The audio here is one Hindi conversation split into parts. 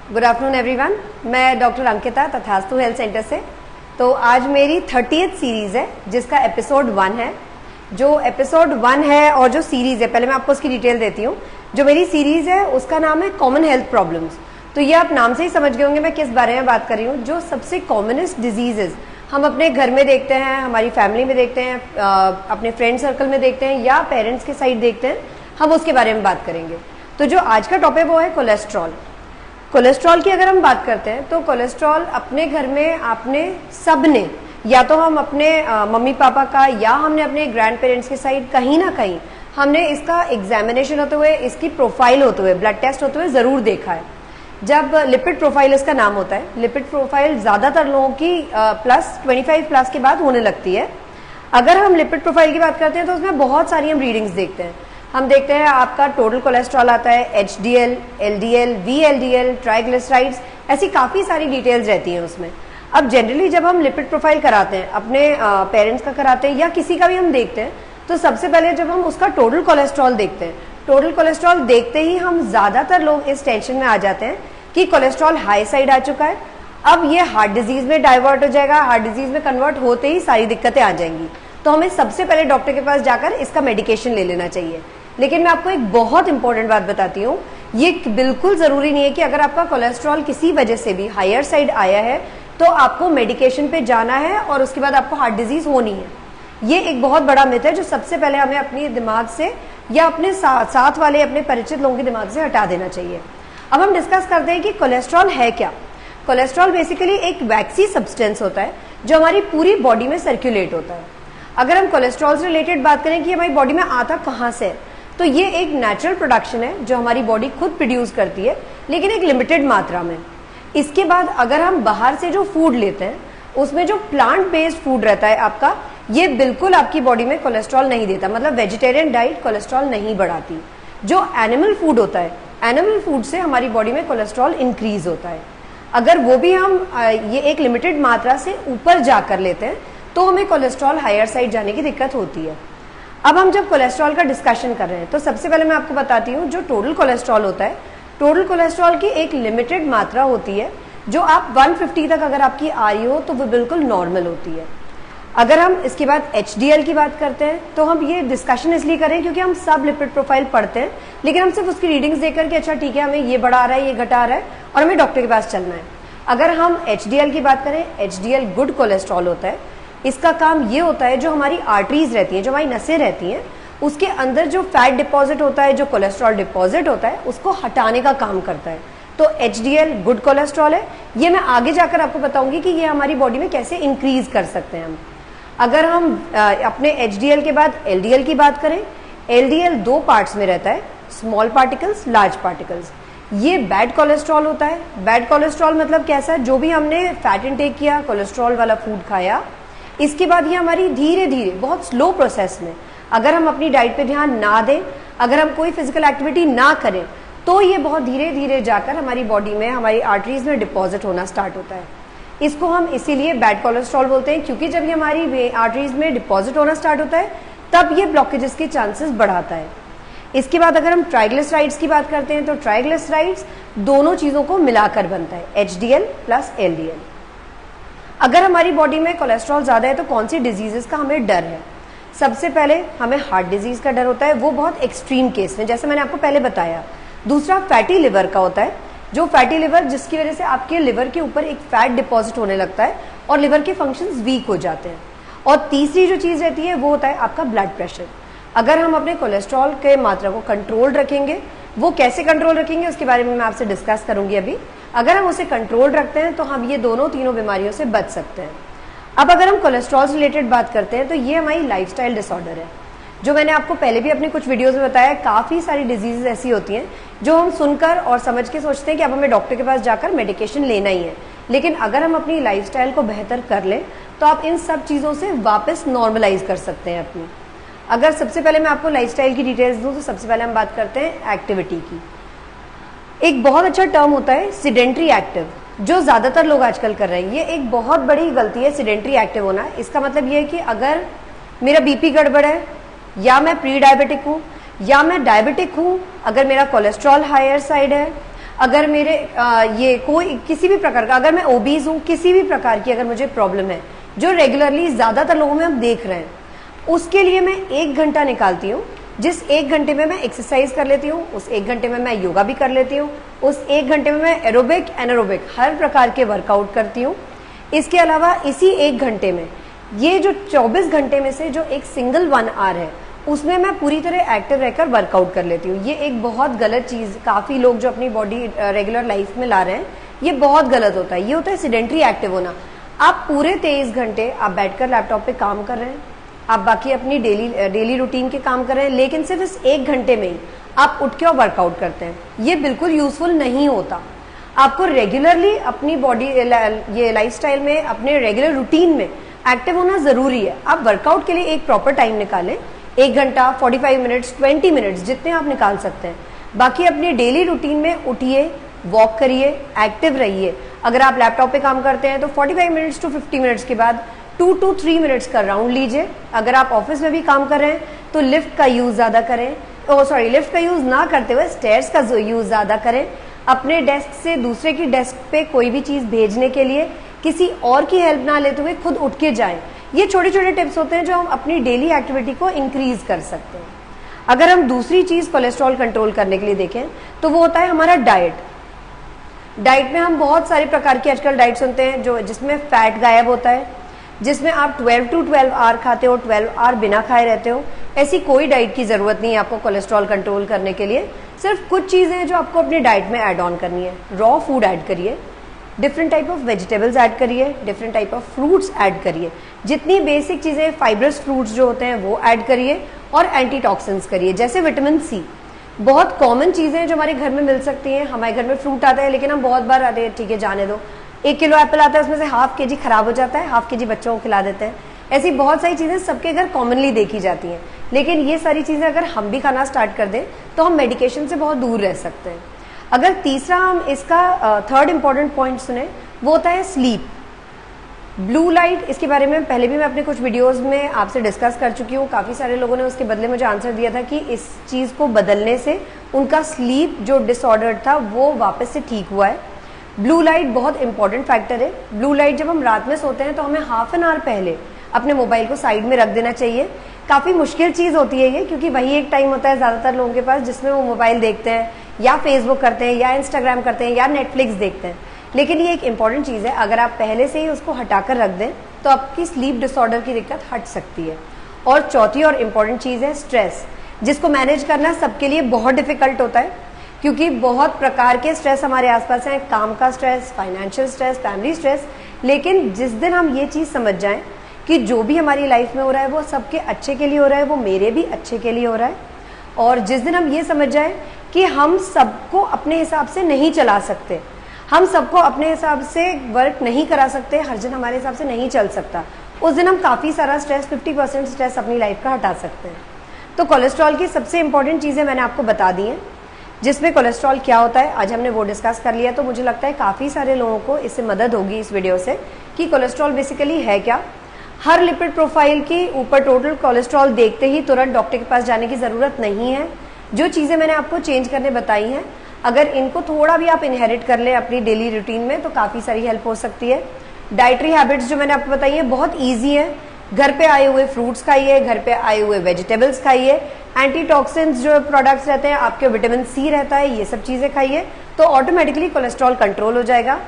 Good afternoon everyone. मैं डॉक्टर अंकिता तथास्तु हेल्थ सेंटर से। तो आज मेरी 30th सीरीज है जिसका एपिसोड 1 है। जो एपिसोड 1 है और जो सीरीज है, पहले मैं आपको उसकी डिटेल देती हूँ। जो मेरी सीरीज है उसका नाम है कॉमन हेल्थ प्रॉब्लम्स। तो ये आप नाम से ही समझ गए होंगे मैं किस बारे में बात कर रही हूँ। जो सबसे कॉमनेस्ट डिजीजेज हम अपने घर में देखते हैं, हमारी फैमिली में देखते हैं, अपने फ्रेंड सर्कल में देखते हैं या पेरेंट्स के साइड देखते हैं, हम उसके बारे में बात करेंगे। तो जो आज का टॉपिक वो है कोलेस्ट्रॉल। कोलेस्ट्रॉल की अगर हम बात करते हैं तो कोलेस्ट्रॉल अपने घर में आपने सब ने, या तो हम अपने मम्मी पापा का या हमने अपने ग्रैंड पेरेंट्स के साइड कहीं ना कहीं हमने इसका एग्जामिनेशन होते हुए, इसकी प्रोफाइल होते हुए, ब्लड टेस्ट होते हुए ज़रूर देखा है। जब लिपिड प्रोफाइल इसका नाम होता है, लिपिड प्रोफाइल ज़्यादातर लोगों की +25+ के बाद होने लगती है। अगर हम लिपिड प्रोफाइल की बात करते हैं तो उसमें बहुत सारी हम रीडिंग्स देखते हैं। हम देखते हैं आपका टोटल कोलेस्ट्रॉल आता है, HDL, LDL, VLDL, ट्राइग्लिसराइड्स, ऐसी काफ़ी सारी डिटेल्स रहती हैं उसमें। अब जनरली जब हम लिपिड प्रोफाइल कराते हैं, अपने पेरेंट्स का कराते हैं या किसी का भी हम देखते हैं, तो सबसे पहले जब हम उसका टोटल कोलेस्ट्रॉल देखते हैं, टोटल कोलेस्ट्रॉल देखते ही हम ज़्यादातर लोग इस टेंशन में आ जाते हैं कि कोलेस्ट्रॉल हाई साइड आ चुका है, अब ये हार्ट डिजीज़ में डाइवर्ट हो जाएगा, हार्ट डिजीज़ में कन्वर्ट होते ही सारी दिक्कतें आ जाएंगी। तो हमें सबसे पहले डॉक्टर के पास जाकर इसका मेडिकेशन ले लेना चाहिए। लेकिन मैं आपको एक बहुत इंपॉर्टेंट बात बताती हूँ, ये बिल्कुल ज़रूरी नहीं है कि अगर आपका कोलेस्ट्रॉल किसी वजह से भी हायर साइड आया है तो आपको मेडिकेशन पे जाना है और उसके बाद आपको हार्ट डिजीज़ होनी है। ये एक बहुत बड़ा मिथ है जो सबसे पहले हमें अपने दिमाग से या अपने साथ वाले अपने परिचित लोगों के दिमाग से हटा देना चाहिए। अब हम डिस्कस करते हैं कि कोलेस्ट्रॉल है क्या। कोलेस्ट्रॉल बेसिकली एक वैक्सी सब्सटेंस होता है जो हमारी पूरी बॉडी में सर्कुलेट होता है। अगर हम कोलेस्ट्रॉल से रिलेटेड बात करें कि हमारी बॉडी में आता कहाँ से है, तो ये एक नेचुरल प्रोडक्शन है जो हमारी बॉडी खुद प्रोड्यूस करती है, लेकिन एक लिमिटेड मात्रा में। इसके बाद अगर हम बाहर से जो फूड लेते हैं उसमें जो प्लांट बेस्ड फूड रहता है आपका, ये बिल्कुल आपकी बॉडी में कोलेस्ट्रॉल नहीं देता। मतलब वेजिटेरियन डाइट कोलेस्ट्रॉल नहीं बढ़ाती। जो एनिमल फूड होता है, एनिमल फूड से हमारी बॉडी में कोलेस्ट्रॉल इंक्रीज होता है। अगर वो भी हम ये एक लिमिटेड मात्रा से ऊपर जाकर लेते हैं तो हमें कोलेस्ट्रॉल हायर साइड जाने की दिक्कत होती है। अब हम जब कोलेस्ट्रॉल का डिस्कशन कर रहे हैं तो सबसे पहले मैं आपको बताती हूँ, जो टोटल कोलेस्ट्रॉल होता है, टोटल कोलेस्ट्रॉल की एक लिमिटेड मात्रा होती है जो आप 150 तक अगर आपकी आ रही हो तो वो बिल्कुल नॉर्मल होती है। अगर हम इसके बाद HDL की बात करते हैं तो हम ये डिस्कशन इसलिए करें क्योंकि हम सब लिपिड प्रोफाइल पढ़ते हैं, लेकिन हम सिर्फ उसकी रीडिंग्स देख करके अच्छा ठीक है हमें ये बढ़ा आ रहा है, ये घटा आ रहा है और हमें डॉक्टर के पास चलना है। अगर हम HDL की बात करें, HDL गुड कोलेस्ट्रॉल होता है। इसका काम ये होता है जो हमारी आर्टरीज रहती हैं, जो हमारी नसें रहती हैं, उसके अंदर जो फैट डिपॉजिट होता है, जो कोलेस्ट्रॉल डिपॉजिट होता है, उसको हटाने का काम करता है। तो HDL गुड कोलेस्ट्रॉल है। ये मैं आगे जाकर आपको बताऊंगी कि ये हमारी बॉडी में कैसे इंक्रीज कर सकते हैं हम। अगर हम अपने HDL के बाद LDL की बात करें, LDL 2 पार्ट्स में रहता है, स्मॉल पार्टिकल्स, लार्ज पार्टिकल्स। ये बैड कोलेस्ट्रॉल होता है। बैड कोलेस्ट्रॉल मतलब कैसा है, जो भी हमने फैट इंटेक किया, कोलेस्ट्रॉल वाला फूड खाया, इसके बाद ये हमारी धीरे धीरे बहुत स्लो प्रोसेस में, अगर हम अपनी डाइट पे ध्यान ना दें, अगर हम कोई फिजिकल एक्टिविटी ना करें, तो ये बहुत धीरे धीरे जाकर हमारी बॉडी में, हमारी आर्टरीज में डिपॉजिट होना स्टार्ट होता है। इसको हम इसीलिए बैड कोलेस्ट्रॉल बोलते हैं, क्योंकि जब ये हमारी आर्टरीज में डिपॉजिट होना स्टार्ट होता है तब ये ब्लॉकेजेस के चांसेस बढ़ाता है। इसके बाद अगर हम ट्राइग्लिसराइड्स की बात करते हैं तो ट्राइग्लिसराइड्स दोनों चीज़ों को मिलाकर बनता है, HDL प्लस LDL। अगर हमारी बॉडी में कोलेस्ट्रॉल ज़्यादा है तो कौन सी डिजीज़ का हमें डर है? सबसे पहले हमें हार्ट डिजीज़ का डर होता है, वो बहुत एक्सट्रीम केस में, जैसे मैंने आपको पहले बताया। दूसरा फैटी लिवर का होता है, जो फैटी लिवर जिसकी वजह से आपके लिवर के ऊपर एक फैट डिपॉजिट होने लगता है और लिवर के फंक्शंस वीक हो जाते हैं। और तीसरी जो चीज़ रहती है वो होता है आपका ब्लड प्रेशर। अगर हम अपने कोलेस्ट्रॉल के मात्रा को कंट्रोल रखेंगे, वो कैसे कंट्रोल रखेंगे उसके बारे में मैं आपसे डिस्कस करूंगी अभी। अगर हम उसे कंट्रोल रखते हैं तो हम ये दोनों तीनों बीमारियों से बच सकते हैं। अब अगर हम कोलेस्ट्रॉल से रिलेटेड बात करते हैं तो ये हमारी लाइफस्टाइल डिसऑर्डर है, जो मैंने आपको पहले भी अपने कुछ वीडियोस में बताया। काफ़ी सारी डिजीज़ ऐसी होती हैं जो हम सुनकर और समझ के सोचते हैं कि अब हमें डॉक्टर के पास जाकर मेडिकेशन लेना ही है, लेकिन अगर हम अपनी लाइफस्टाइल को बेहतर कर लें तो आप इन सब चीज़ों से वापस नॉर्मलाइज कर सकते हैं अपनी। अगर सबसे पहले मैं आपको लाइफस्टाइल की डिटेल्स दूँ तो सबसे पहले हम बात करते हैं एक्टिविटी की। एक बहुत अच्छा टर्म होता है सिडेंट्री एक्टिव, जो ज़्यादातर लोग आजकल कर रहे हैं। ये एक बहुत बड़ी गलती है सिडेंट्री एक्टिव होना। इसका मतलब ये है कि अगर मेरा BP गड़बड़ है, या मैं प्री डायबिटिक हूँ, या मैं डायबिटिक हूँ, अगर मेरा कोलेस्ट्रॉल हायर साइड है, अगर मेरे ये कोई किसी भी प्रकार का, अगर मैं ओबीज हूँ, किसी भी प्रकार की अगर मुझे प्रॉब्लम है जो रेगुलरली ज़्यादातर लोगों में हम देख रहे हैं, उसके लिए मैं 1 घंटा निकालती हूँ। जिस 1 घंटे में मैं एक्सरसाइज कर लेती हूँ, उस 1 घंटे में मैं योगा भी कर लेती हूँ, उस 1 घंटे में मैं एरोबिक एनारोबिक हर प्रकार के वर्कआउट करती हूँ। इसके अलावा इसी 1 घंटे में, ये जो 24 घंटे में से जो एक सिंगल 1 आवर है, उसमें मैं पूरी तरह एक्टिव रहकर वर्कआउट कर लेती हूँ। ये एक बहुत गलत चीज़ काफ़ी लोग जो अपनी बॉडी रेगुलर लाइफ में ला रहे हैं, ये बहुत गलत होता है। ये होता है सिडेंट्री एक्टिव होना। आप पूरे 23 घंटे आप बैठकर लैपटॉप पे काम कर रहे हैं, आप बाकी अपनी डेली रूटीन के काम कर रहे हैं, लेकिन सिर्फ इस 1 घंटे में ही आप उठ के और वर्कआउट करते हैं। ये बिल्कुल यूजफुल नहीं होता। आपको रेगुलरली अपनी बॉडी ये लाइफस्टाइल में, अपने रेगुलर रूटीन में एक्टिव होना ज़रूरी है। आप वर्कआउट के लिए एक प्रॉपर टाइम निकालें, 1 घंटा, 45 मिनट्स, 20 मिनट्स, जितने आप निकाल सकते हैं। बाकी अपनी डेली रूटीन में उठिए, वॉक करिए, एक्टिव रहिए। अगर आप लैपटॉप पे काम करते हैं तो 45 मिनट्स टू 50 मिनट्स के बाद 2 to 3 मिनट्स का राउंड लीजिए। अगर आप ऑफिस में भी काम कर रहे हैं तो लिफ्ट का यूज़ ज़्यादा करें, लिफ्ट का यूज़ ना करते हुए स्टेयर्स का यूज़ ज़्यादा करें। अपने डेस्क से दूसरे की डेस्क पे कोई भी चीज़ भेजने के लिए किसी और की हेल्प ना लेते हुए खुद उठ के जाएं। ये छोटे छोटे टिप्स होते हैं जो हम अपनी डेली एक्टिविटी को इंक्रीज कर सकते हैं। अगर हम दूसरी चीज़ कोलेस्ट्रॉल कंट्रोल करने के लिए देखें तो वो होता है हमारा डाइट। डाइट में हम बहुत सारे प्रकार की आजकल डाइट सुनते हैं जो जिसमें फैट गायब होता है, जिसमें आप 12 to 12 आवर खाते हो, 12 आवर बिना खाए रहते हो। ऐसी कोई डाइट की ज़रूरत नहीं है आपको कोलेस्ट्रॉल कंट्रोल करने के लिए। सिर्फ कुछ चीज़ें हैं जो आपको अपनी डाइट में ऐड ऑन करनी है। रॉ फूड ऐड करिए, different type of vegetables add करिए, different type of fruits add करिए, जितनी बेसिक चीज़ें फाइब्रस फ्रूट्स जो होते हैं वो ऐड करिए, और एंटीटॉक्सिन्स करिए जैसे विटामिन सी। बहुत कॉमन चीज़ें हैं जो हमारे घर में मिल सकती हैं। हमारे घर में फ्रूट आता है लेकिन हम बहुत बार आते हैं, ठीक है जाने दो, 1 किलो एप्पल आता है उसमें से ½ kg खराब हो जाता है, ½ kg बच्चों को खिला देते हैं। ऐसी बहुत सारी चीज़ें सबके घर कॉमनली देखी जाती हैं, लेकिन ये सारी चीज़ें अगर हम भी खाना स्टार्ट कर दें तो हम मेडिकेशन से बहुत दूर रह सकते हैं। अगर तीसरा हम इसका थर्ड इम्पॉर्टेंट पॉइंट सुने, वो होता है स्लीप। ब्लू लाइट, इसके बारे में पहले भी मैं अपने कुछ वीडियोस में आपसे डिस्कस कर चुकी हूँ। काफ़ी सारे लोगों ने उसके बदले मुझे आंसर दिया था कि इस चीज़ को बदलने से उनका स्लीप जो डिसऑर्डर था वो वापस से ठीक हुआ है। ब्लू लाइट बहुत इंपॉर्टेंट फैक्टर है। ब्लू लाइट जब हम रात में सोते हैं तो हमें ½ एन आवर पहले अपने मोबाइल को साइड में रख देना चाहिए। काफ़ी मुश्किल चीज़ होती है ये, क्योंकि वही एक टाइम होता है ज़्यादातर लोगों के पास जिसमें वो मोबाइल देखते हैं, या फेसबुक करते हैं, या इंस्टाग्राम करते हैं, या नेटफ्लिक्स देखते हैं। लेकिन ये एक इंपॉर्टेंट चीज़ है, अगर आप पहले से ही उसको हटाकर रख दें तो आपकी स्लीप डिसऑर्डर की दिक्कत हट सकती है। और चौथी और इम्पॉर्टेंट चीज़ है स्ट्रेस, जिसको मैनेज करना सबके लिए बहुत डिफिकल्ट होता है, क्योंकि बहुत प्रकार के स्ट्रेस हमारे आसपास हैं। काम का stress, financial stress, family stress. लेकिन जिस दिन हम ये चीज़ समझ जाएं कि जो भी हमारी लाइफ में हो रहा है वो सबके अच्छे के लिए हो रहा है, वो मेरे भी अच्छे के लिए हो रहा है, और जिस दिन हम ये समझ जाएं कि हम सबको अपने हिसाब से नहीं चला सकते, हम सबको अपने हिसाब से वर्क नहीं करा सकते, हर जन हमारे हिसाब से नहीं चल सकता, उस दिन हम काफ़ी सारा स्ट्रेस, 50% स्ट्रेस अपनी लाइफ का हटा सकते हैं। तो कोलेस्ट्रॉल की सबसे इंपॉर्टेंट चीज़ें मैंने आपको बता दी हैं, जिसमें कोलेस्ट्रॉल क्या होता है आज हमने वो डिस्कस कर लिया। तो मुझे लगता है काफ़ी सारे लोगों को इससे मदद होगी इस वीडियो से कि कोलेस्ट्रॉल बेसिकली है क्या। हर लिपिड प्रोफाइल के ऊपर टोटल कोलेस्ट्रॉल देखते ही तुरंत डॉक्टर के पास जाने की ज़रूरत नहीं है। जो चीज़ें मैंने आपको चेंज करने बताई हैं, अगर इनको थोड़ा भी आप इनहेरिट कर लें अपनी डेली रूटीन में तो काफ़ी सारी हेल्प हो सकती है। डाइटरी हैबिट्स जो मैंने आपको बताई है बहुत ईजी है। घर पे आए हुए फ्रूट्स खाइए, घर पे आए हुए वेजिटेबल्स खाइए, एंटीटॉक्सिन्स जो प्रोडक्ट्स रहते हैं, आपके विटामिन सी रहता है, ये सब चीज़ें खाइए तो ऑटोमेटिकली कोलेस्ट्रॉल कंट्रोल हो जाएगा।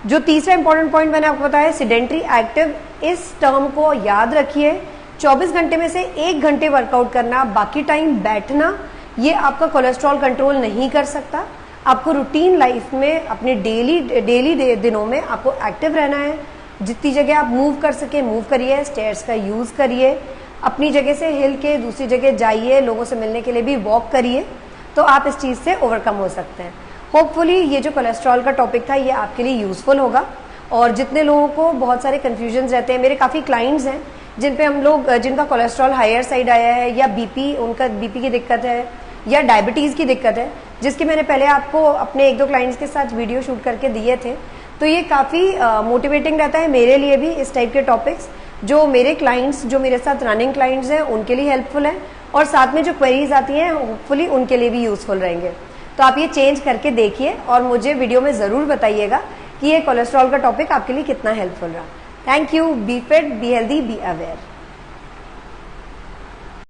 जो तीसरा इंपॉर्टेंट पॉइंट मैंने आपको बताया सिडेंट्री एक्टिव, इस टर्म को याद रखिए। 24 घंटे में से 1 घंटे वर्कआउट करना, बाकी टाइम बैठना, ये आपका कोलेस्ट्रॉल कंट्रोल नहीं कर सकता। आपको रूटीन लाइफ में अपने डेली दिनों में आपको एक्टिव रहना है। जितनी जगह आप मूव कर सके मूव करिए, स्टेयर्स का यूज़ करिए, अपनी जगह से हिल के दूसरी जगह जाइए, लोगों से मिलने के लिए भी वॉक करिए, तो आप इस चीज़ से ओवरकम हो सकते हैं। होपफुली ये जो कोलेस्ट्रॉल का टॉपिक था ये आपके लिए यूज़फुल होगा। और जितने लोगों को बहुत सारे कन्फ्यूजन्स रहते हैं, मेरे काफ़ी क्लाइंट्स हैं जिन पे हम लोग जिनका कोलेस्ट्रॉल हायर साइड आया है, या बीपी, उनका बीपी की दिक्कत है, या डायबिटीज़ की दिक्कत है, जिसकी मैंने पहले आपको अपने 1-2 क्लाइंट्स के साथ वीडियो शूट करके दिए थे। तो ये काफ़ी मोटिवेटिंग रहता है मेरे लिए भी। इस टाइप के टॉपिक्स जो मेरे क्लाइंट्स, जो मेरे साथ रनिंग क्लाइंट्स हैं, उनके लिए हेल्पफुल है, और साथ में जो क्वेरीज आती हैं होपफुली उनके लिए भी यूज़फुल रहेंगे। तो आप ये चेंज करके देखिए और मुझे वीडियो में ज़रूर बताइएगा कि ये कोलेस्ट्रॉल का टॉपिक आपके लिए कितना हेल्पफुल रहा। Thank you. Be fit, be healthy, be aware.